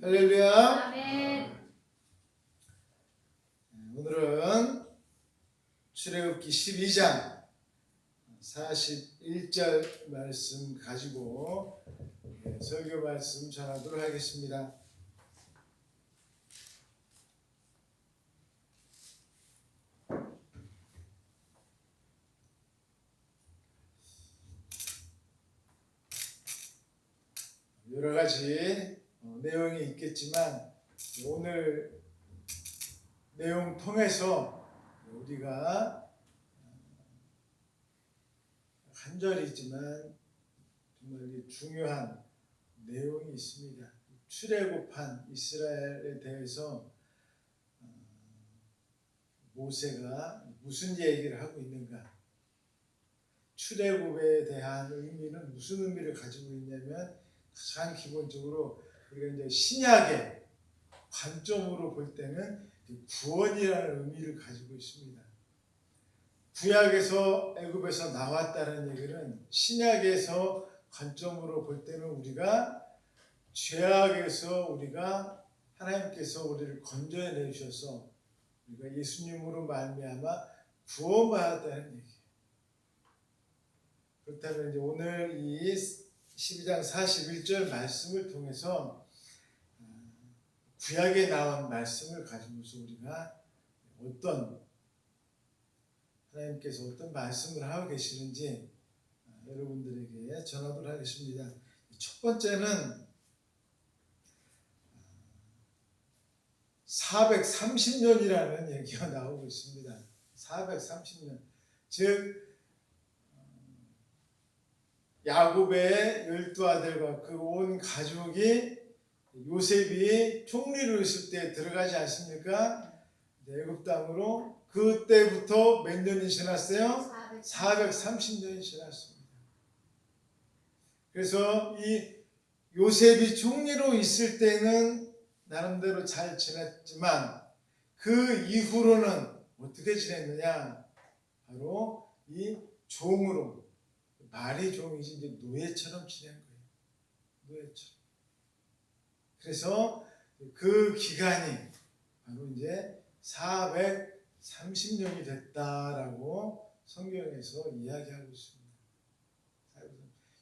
할렐루야. 아멘. 오늘은 출애굽기 12장 41절 말씀 가지고 설교 말씀 전하도록 하겠습니다. 여러 가지 내용이 있겠지만 오늘 내용 통해서 우리가 간절이지만 정말 중요한 내용이 있습니다. 출애굽한 이스라엘에 대해서 모세가 무슨 얘기를 하고 있는가? 출애굽에 대한 의미는 무슨 의미를 가지고 있냐면 가장 기본적으로 우리가 이제 신약의 관점으로 볼 때는 구원이라는 의미를 가지고 있습니다. 구약에서 애굽에서 나왔다는 얘기는 신약에서 관점으로 볼 때는 우리가 죄악에서 우리가 하나님께서 우리를 건져내 주셔서 우리가 예수님으로 말미암아 구원받았다는 얘기예요. 그렇다면 이제 오늘 이 12장 41절 말씀을 통해서 구약에 나온 말씀을 가지고서 우리가 하나님께서 어떤 말씀을 하고 계시는지 여러분들에게 전하도록 하겠습니다. 첫 번째는 430년이라는 얘기가 나오고 있습니다. 430년. 즉 야곱의 12아들과 그 온 가족이 요셉이 총리로 있을 때 들어가지 않습니까? 애굽 땅으로. 그때부터 몇 년이 지났어요? 430년이 지났습니다. 그래서 이 요셉이 총리로 있을 때는 나름대로 잘 지냈지만 그 이후로는 어떻게 지냈느냐? 바로 이 종으로, 말이 종이지 이제 노예처럼 지낸 거예요. 노예처럼. 그래서 그 기간이 바로 이제 430년이 됐다라고 성경에서 이야기하고 있습니다.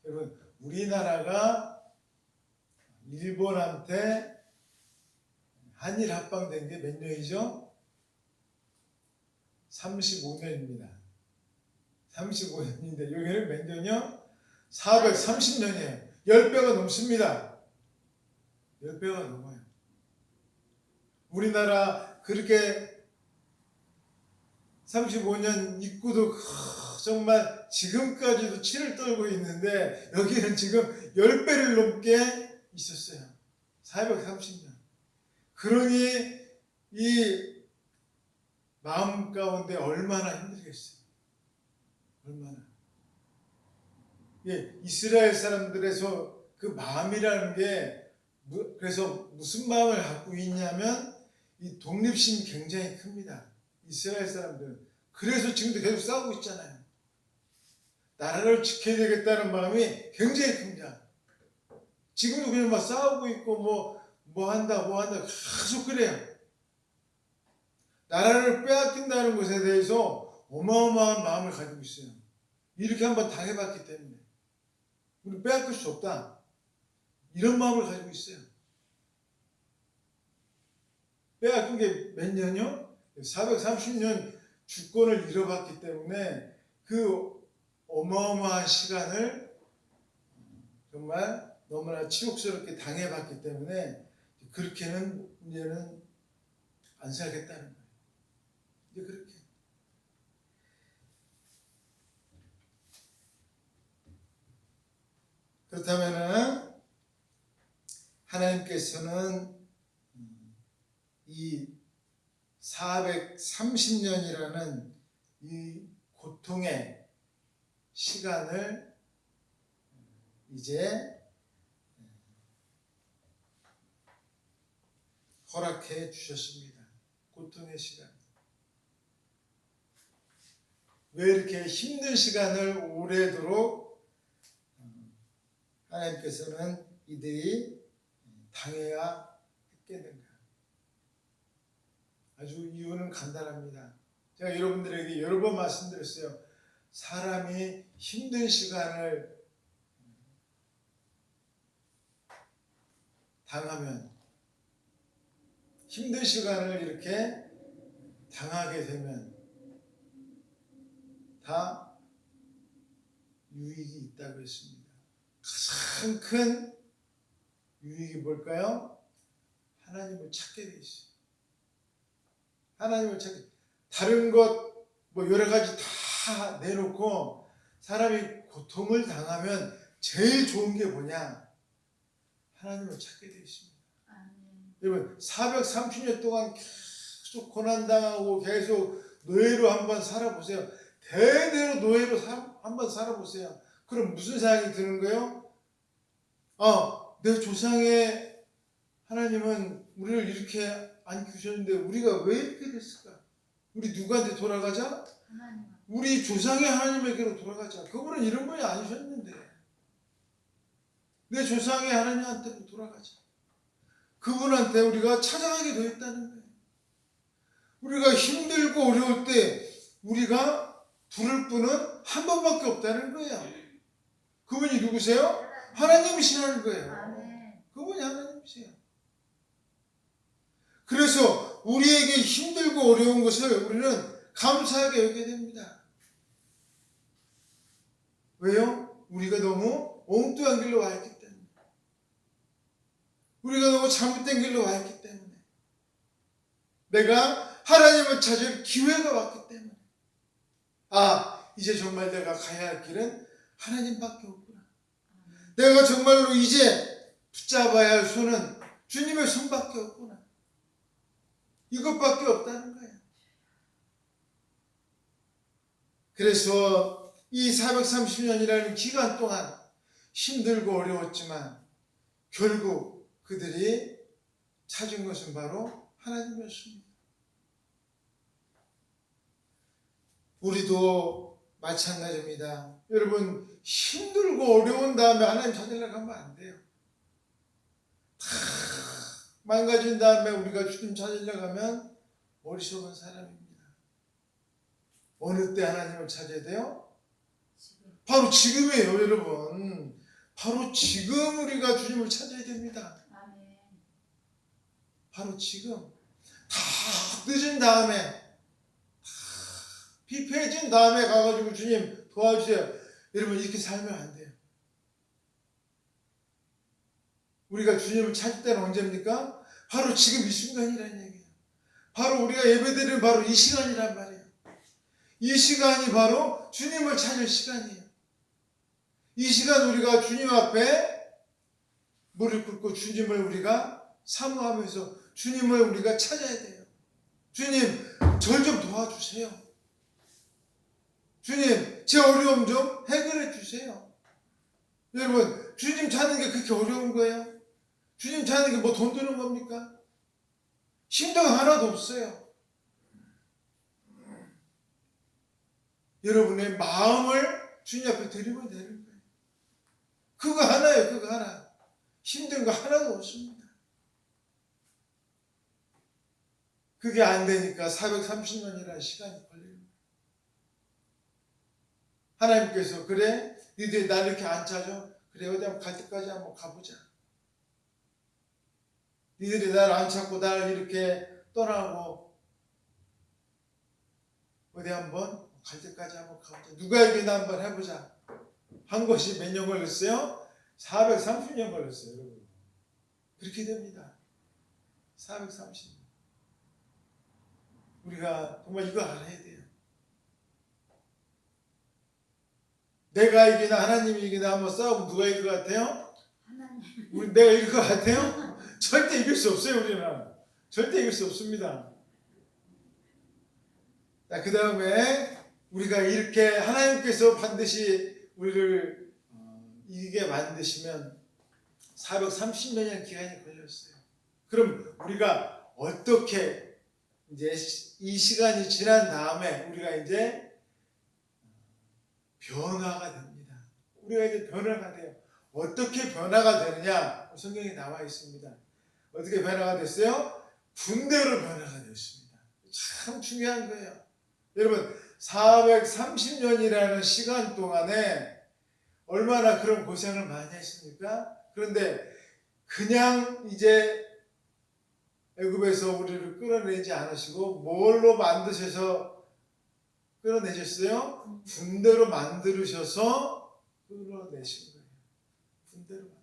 여러분, 우리나라가 일본한테 한일 합방된 게 몇 년이죠? 35년입니다. 35년인데 여기는 몇 년이요? 430년이에요. 10배가 넘습니다. 10배가 넘어요. 우리나라 그렇게 35년 있고도 정말 지금까지도 치를 떨고 있는데 여기는 지금 10배를 넘게 있었어요. 430년. 그러니 이 마음 가운데 얼마나 힘들겠어요. 얼마나. 예, 이스라엘 사람들에서 그 마음이라는 게 그래서 무슨 마음을 갖고 있냐면 이 독립심이 굉장히 큽니다. 이스라엘 사람들은. 그래서 지금도 계속 싸우고 있잖아요. 나라를 지켜야 되겠다는 마음이 굉장히 큽니다. 지금도 그냥 막 싸우고 있고 뭐 한다 계속 그래요. 나라를 빼앗긴다는 것에 대해서 어마어마한 마음을 가지고 있어요. 이렇게 한번 당해봤기 때문에 우리 빼앗길 수 없다. 이런 마음을 가지고 있어요. 빼앗긴 게 몇 년이요? 430년 주권을 잃어봤기 때문에 그 어마어마한 시간을 정말 너무나 치욕스럽게 당해봤기 때문에 그렇게는 이제는 안 살겠다는 거예요. 이제 그렇게. 그렇다면은 하나님께서는 이 430년이라는 이 고통의 시간을 이제 허락해 주셨습니다. 고통의 시간. 왜 이렇게 힘든 시간을 오래도록 하나님께서는 이들이 당해야 찾겠는가? 아주 이유는 간단합니다. 제가 여러분들에게 여러 번 말씀드렸어요. 사람이 힘든 시간을 당하면, 힘든 시간을 이렇게 당하게 되면 다 유익이 있다고 했습니다. 가장 큰 유익이 뭘까요? 하나님을 찾게 돼 있어요. 하나님을 찾게. 다른 것 뭐 여러 가지 다 내놓고 사람이 고통을 당하면 제일 좋은 게 뭐냐? 하나님을 찾게 돼 있습니다. 여러분 430년 동안 계속 고난당하고 계속 노예로 한번 살아보세요. 대대로 노예로 한번 살아보세요. 그럼 무슨 생각이 드는 거예요? 내 조상의 하나님은 우리를 이렇게 안 키우셨는데 우리가 왜 이렇게 됐을까? 우리 누구한테 돌아가자? 우리 조상의 하나님에게로 돌아가자. 그분은 이런 분이 아니셨는데 내 조상의 하나님한테로 돌아가자. 그분한테 우리가 찾아가게 되었다는 거예요. 우리가 힘들고 어려울 때 우리가 부를 분은 한 번밖에 없다는 거예요. 그분이 누구세요? 하나님이시라는 거예요. 그분이 하나님이세요. 그래서 우리에게 힘들고 어려운 것을 우리는 감사하게 여기게 됩니다. 왜요? 우리가 너무 엉뚱한 길로 와 있기 때문에. 우리가 너무 잘못된 길로 와 있기 때문에. 내가 하나님을 찾을 기회가 왔기 때문에. 이제 정말 내가 가야 할 길은 하나님밖에 없구나. 내가 정말로 이제 붙잡아야 할 손은 주님의 손밖에 없구나. 이것밖에 없다는 거예요. 그래서 이 430년이라는 기간 동안 힘들고 어려웠지만 결국 그들이 찾은 것은 바로 하나님이었습니다. 우리도 마찬가지입니다. 여러분 힘들고 어려운 다음에 하나님 찾으려고 하면 안 돼요. 다 망가진 다음에 우리가 주님 찾으려고 하면 어리석은 사람입니다. 어느 때 하나님을 찾아야 돼요? 바로 지금이에요, 여러분. 바로 지금 우리가 주님을 찾아야 됩니다. 바로 지금. 다 늦은 다음에, 다 피폐해진 다음에 가가지고 주님 도와주세요. 여러분 이렇게 살면 안 돼요. 우리가 주님을 찾을 때는 언제입니까? 바로 지금 이 순간이라는 얘기예요. 바로 우리가 예배드리는 바로 이 시간이란 말이에요. 이 시간이 바로 주님을 찾을 시간이에요. 이 시간 우리가 주님 앞에 무릎 꿇고 주님을 우리가 사모하면서 주님을 우리가 찾아야 돼요. 주님, 절 좀 도와주세요. 주님, 제 어려움 좀 해결해 주세요. 여러분, 주님 찾는 게 그렇게 어려운 거예요? 주님 찾는 게 뭐 돈 드는 겁니까? 힘든 거 하나도 없어요. 여러분의 마음을 주님 앞에 드리면 되는 거예요. 그거 하나예요, 그거 하나. 힘든 거 하나도 없습니다. 그게 안 되니까 430년이라는 시간이 걸리는 거예요. 하나님께서 그래? 니들이 나를 이렇게 안 찾아? 그래, 어디 한번 갈 때까지 한번 가보자. 니들이 나를 안 찾고 나를 이렇게 떠나고 어디 한번 갈 때까지 한번 가보자. 누가 이기나 한번 해보자. 한 것이 몇 년 걸렸어요? 430년 걸렸어요, 여러분. 그렇게 됩니다. 430년. 우리가 정말 이거 알아야 돼요. 내가 이기나 하나님이 이기나 한번 싸우면 누가 이길 것 같아요? 하나님. 내가 이길 것 같아요? 절대 이길 수 없어요, 우리는. 절대 이길 수 없습니다. 자, 그 다음에 우리가 이렇게 하나님께서 반드시 우리를 이기게 만드시면 430년이라는 기간이 걸렸어요. 그럼 우리가 어떻게 이제 이 시간이 지난 다음에 우리가 이제 변화가 됩니다. 우리가 이제 변화가 돼요. 어떻게 변화가 되느냐? 성경에 나와 있습니다. 어떻게 변화가 됐어요? 군대로 변화가 되었습니다. 참 중요한 거예요. 여러분 430년이라는 시간 동안에 얼마나 그런 고생을 많이 했습니까? 그런데 그냥 이제 애굽에서 우리를 끌어내지 않으시고 뭘로 만드셔서 끌어내셨어요? 군대로 만들으셔서 끌어내신 거예요. 군대로 만들으셨어요.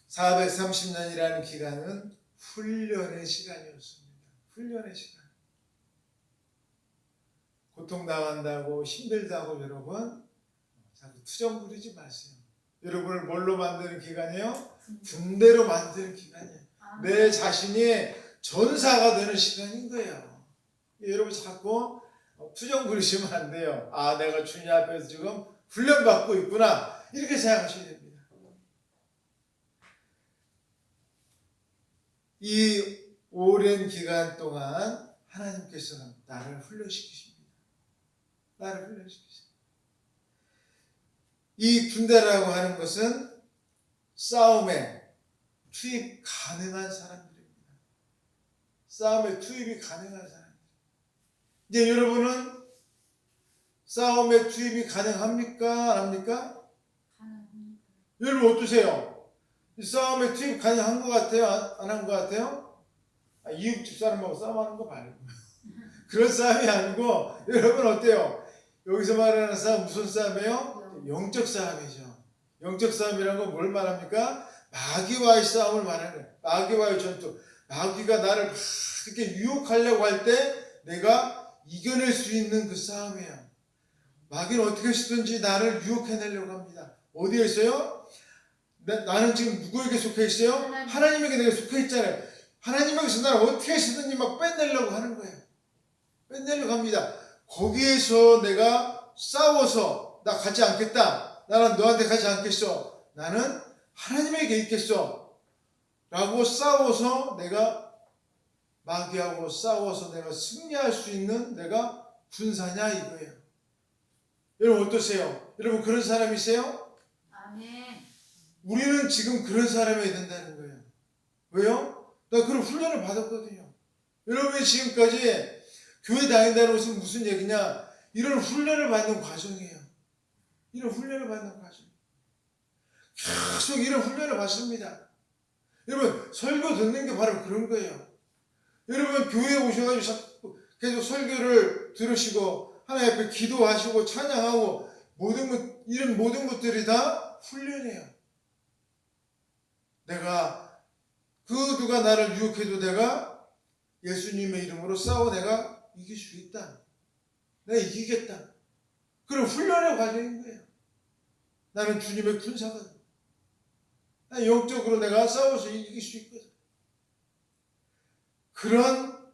430년이라는 기간은 훈련의 시간이었습니다. 훈련의 시간. 고통당한다고 힘들다고 여러분 자꾸 투정 부리지 마세요. 여러분을 뭘로 만드는 기간이에요? 군대로 만드는 기간이에요. 내 자신이 전사가 되는 시간인 거예요. 여러분 자꾸 투정 부리시면 안 돼요. 아, 내가 주님 앞에서 지금 훈련받고 있구나. 이렇게 생각하셔야 됩니다. 이 오랜 기간 동안 하나님께서는 나를 훈련시키십니다. 나를 훈련시키십니다. 이 군대라고 하는 것은 싸움에 투입 가능한 사람들입니다. 싸움에 투입이 가능한 사람들. 이제 여러분은 싸움에 투입이 가능합니까? 안 합니까? 가능합니다. 여러분 어떠세요? 이 싸움에 투입 가능한 것 같아요? 안 한 것 같아요? 이웃집 사람하고 싸움하는 거 말고 그런 싸움이 아니고 여러분 어때요? 여기서 말하는 싸움 무슨 싸움이에요? 영적 싸움이죠. 영적 싸움이라는 건 뭘 말합니까? 마귀와의 싸움을 말하는 거예요. 마귀와의 전투. 마귀가 나를 이렇게 유혹하려고 할 때 내가 이겨낼 수 있는 그 싸움이에요. 마귀는 어떻게 해서든지 나를 유혹해내려고 합니다. 어디에 있어요? 나는 지금 누구에게 속해 있어요? 하나님에게 내가 속해 있잖아요. 하나님에게서 나를 어떻게 해서든지 막 빼내려고 하는 거예요. 빼내려고 합니다. 거기에서 내가 싸워서 나 가지 않겠다. 나는 너한테 가지 않겠어. 나는 하나님에게 있겠어. 라고 싸워서 내가 마귀하고 싸워서 내가 승리할 수 있는 내가 군사냐 이거예요. 여러분 어떠세요? 여러분 그런 사람이세요? 아멘. 우리는 지금 그런 사람이 된다는 거예요. 왜요? 나 그런 훈련을 받았거든요. 여러분이 지금까지 교회 다닌다는 것은 무슨 얘기냐? 이런 훈련을 받는 과정이에요. 이런 훈련을 받는 과정. 계속 이런 훈련을 받습니다. 여러분 설교 듣는 게 바로 그런 거예요. 여러분 교회에 오셔가지고 계속 설교를 들으시고 하나님 앞에 기도하시고 찬양하고 이런 모든 것들이 다 훈련이에요. 내가 누가 나를 유혹해도 내가 예수님의 이름으로 싸워 내가 이길 수 있다. 내가 이기겠다. 그런 훈련의 과정인 거예요. 나는 주님의 군사거든. 영적으로 내가 싸워서 이길 수 있거든. 그런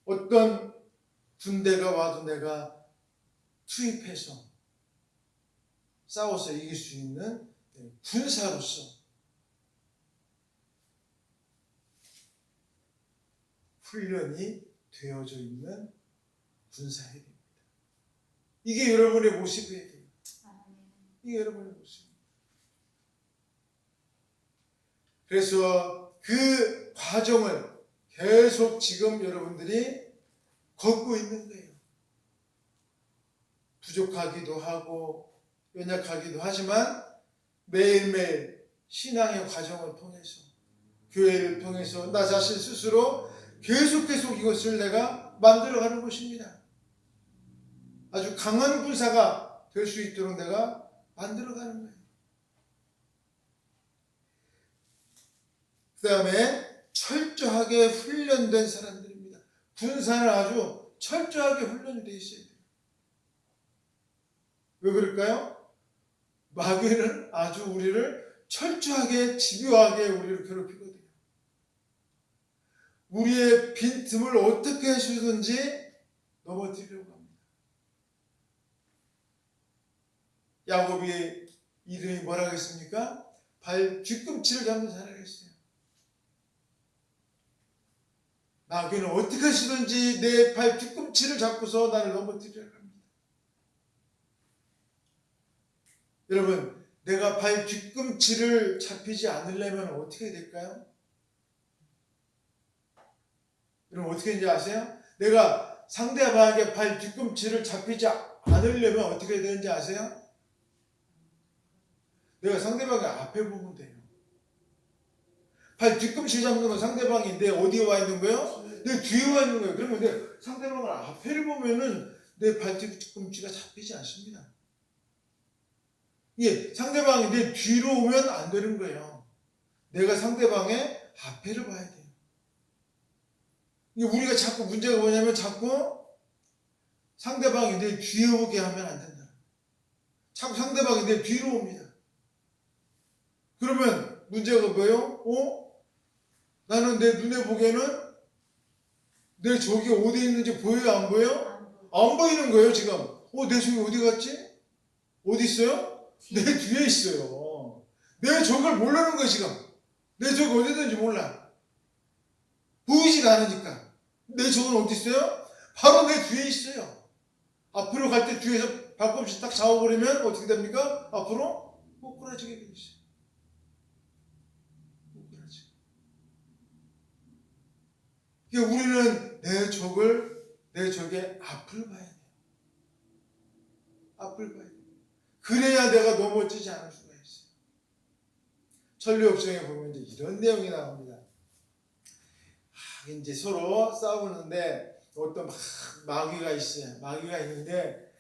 어떤 군대가 와도 내가 투입해서 싸워서 이길 수 있는 군사로서 훈련이 되어져 있는 군사입니다. 이게 여러분의 모습이에요. 이게 여러분의 모습입니다. 그래서 그 과정을 계속 지금 여러분들이 걷고 있는 거예요. 부족하기도 하고 연약하기도 하지만 매일매일 신앙의 과정을 통해서 교회를 통해서 나 자신 스스로 계속 이것을 내가 만들어가는 것입니다. 아주 강한 군사가 될 수 있도록 내가 만들어가는 거예요. 그 다음에 철저하게 훈련된 사람들입니다. 군사는 아주 철저하게 훈련이 되어 있어야 돼요. 왜 그럴까요? 마귀는 아주 우리를 철저하게 집요하게 우리를 괴롭히거든요. 우리의 빈틈을 어떻게 해주든지 넘어뜨리려고 합니다. 야곱의 이름이 뭐라고 했습니까? 발 뒤꿈치를 잡는 사람이었어요. 마귀는 어떻게 해서든지 내 발 뒤꿈치를 잡고서 나를 넘어뜨리려고 합니다. 여러분, 내가 발 뒤꿈치를 잡히지 않으려면 어떻게 될까요? 여러분 어떻게 되는지 아세요? 내가 상대방에게 발 뒤꿈치를 잡히지 않으려면 어떻게 되는지 아세요? 내가 상대방의 앞에 보면 돼요. 발 뒤꿈치 잡는 건 상대방이 내 어디에 와 있는 거예요? 내 뒤에 와 있는 거예요. 그러면 내 상대방을 앞에를 보면은 내 발 뒤꿈치가 잡히지 않습니다. 예, 상대방이 내 뒤로 오면 안 되는 거예요. 내가 상대방의 앞에를 봐야 돼요. 우리가 자꾸 문제가 뭐냐면 자꾸 상대방이 내 뒤에 오게 하면 안 된다. 자꾸 상대방이 내 뒤로 옵니다. 그러면 문제가 뭐예요? 나는 내 눈에 보기에는 내 적이 어디 있는지 보여요? 안 보여요? 안 보이는 거예요 지금. 내 적이 어디 갔지? 어디 있어요? 내 뒤에 있어요. 내 적을 모르는 거예요 지금. 내 적이 어디 있는지 몰라. 보이지가 않으니까. 내 적은 어디 있어요? 바로 내 뒤에 있어요. 앞으로 갈 때 뒤에서 발꿈치 딱 잡아버리면 어떻게 됩니까? 앞으로 꼬꾸라지게 돼 있어요. 꼬꾸라지게. 그러니까 우리는 내 적의 앞을 봐야 돼요. 앞을 봐야 돼요. 그래야 내가 넘어지지 않을 수가 있어요. 천리옥성에 보면 이제 이런 내용이 나옵니다. 이제 서로 싸우는데 어떤 마귀가 있어요. 마귀가 있는데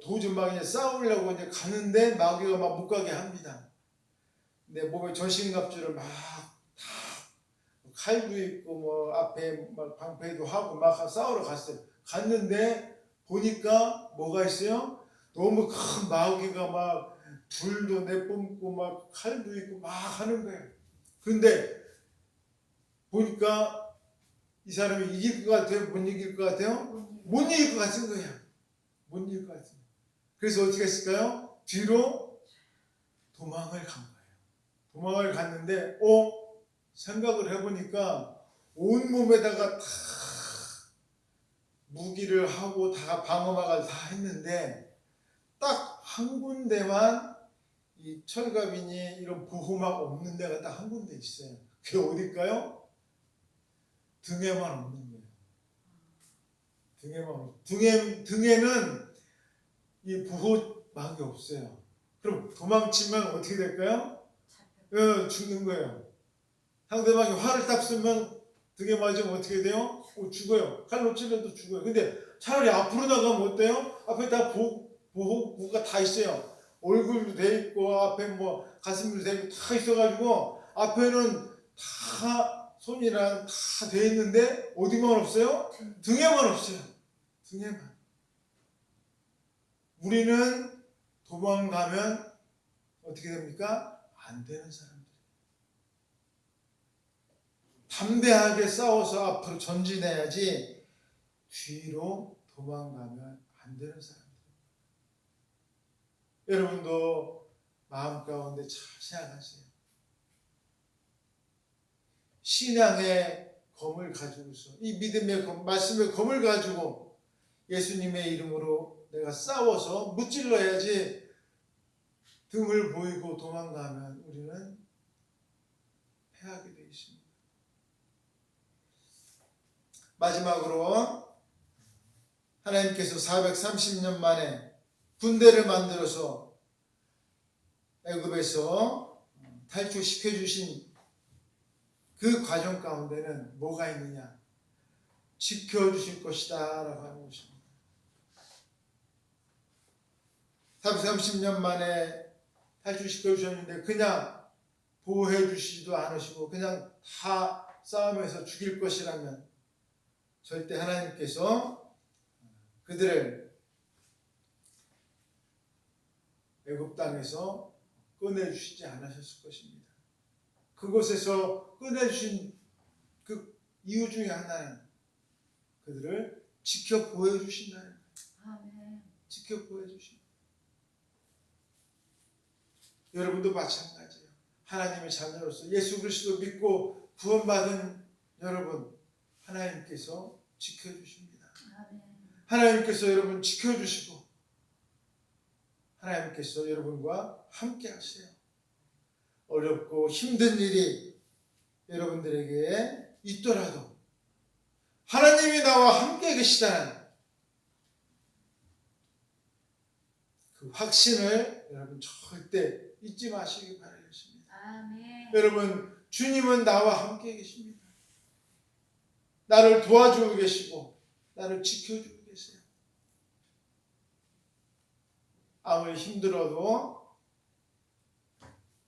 도저히 막 이제 싸우려고 이제 가는데 마귀가 막 못 가게 합니다. 근데 몸에 전신갑주를 막 칼도 있고 뭐 앞에 막 방패도 하고 막 싸우러 갔어요. 갔는데 보니까 뭐가 있어요? 너무 큰 마귀가 막 불도 내뿜고 막 칼도 있고 막 하는 거예요. 그런데 보니까 이 사람이 이길 것 같아요? 못 이길 것 같아요? 못 이길 것 같은 거예요. 못 이길 것 같은 거예요. 그래서 어떻게 했을까요? 뒤로 도망을 간 거예요. 도망을 갔는데 생각을 해보니까 온몸에다가 다 무기를 하고 다 방어막을 다 했는데 딱 한 군데만 이 철갑이니 이런 보호막 없는 데가 딱 한 군데 있어요. 그게 어딜까요? 등에만 없는 거예요. 등에는 이 보호막이 없어요. 그럼 도망치면 어떻게 될까요? 죽는 거예요. 상대방이 활을 딱 쏘면 등에 맞으면 어떻게 돼요? 죽어요. 칼로 찔러도 죽어요. 근데 차라리 앞으로 나가면 어때요? 앞에 다 보호구가 다 있어요. 얼굴도 돼 있고 앞에 뭐 가슴도 돼 있고 다 있어가지고 앞에는 다 손이랑 다 돼 있는데 어디만 없어요? 등에만 없어요. 등에만. 우리는 도망가면 어떻게 됩니까? 안 되는 사람들. 담대하게 싸워서 앞으로 전진해야지 뒤로 도망가면 안 되는 사람들. 여러분도 마음 가운데 잘 생각하세요. 신앙의 검을 가지고서 이 믿음의 검, 말씀의 검을 가지고 예수님의 이름으로 내가 싸워서 무찔러야지 등을 보이고 도망가면 우리는 패하게 되어 있습니다. 마지막으로 하나님께서 430년 만에 군대를 만들어서 애굽에서 탈출시켜 주신 그 과정 가운데는 뭐가 있느냐? 지켜주실 것이다 라고 하는 것입니다. 430년 만에 탈출시켜 주셨는데 그냥 보호해 주시지도 않으시고 그냥 다 싸움에서 죽일 것이라면 절대 하나님께서 그들을 애굽 땅에서 꺼내주시지 않으셨을 것입니다. 그곳에서 꺼내주신 그 이유 중에 하나는 그들을 지켜 보여주신다는 거예요. 아멘. 지켜 보여주신다. 여러분도 마찬가지예요. 하나님의 자녀로서 예수 그리스도 믿고 구원받은 여러분, 하나님께서 지켜주십니다. 아멘. 하나님께서 여러분 지켜주시고 하나님께서 여러분과 함께 하세요. 어렵고 힘든 일이 여러분들에게 있더라도 하나님이 나와 함께 계시다는 그 확신을 여러분 절대 잊지 마시기 바라겠습니다. 아멘. 여러분, 주님은 나와 함께 계십니다. 나를 도와주고 계시고 나를 지켜주고 계세요. 아무리 힘들어도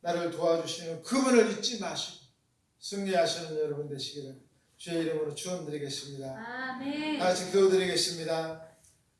나를 도와주시는 그분을 잊지 마시고 승리하시는 여러분 되시기를 주의 이름으로 축원드리겠습니다. 아멘. 다 같이 기도드리겠습니다.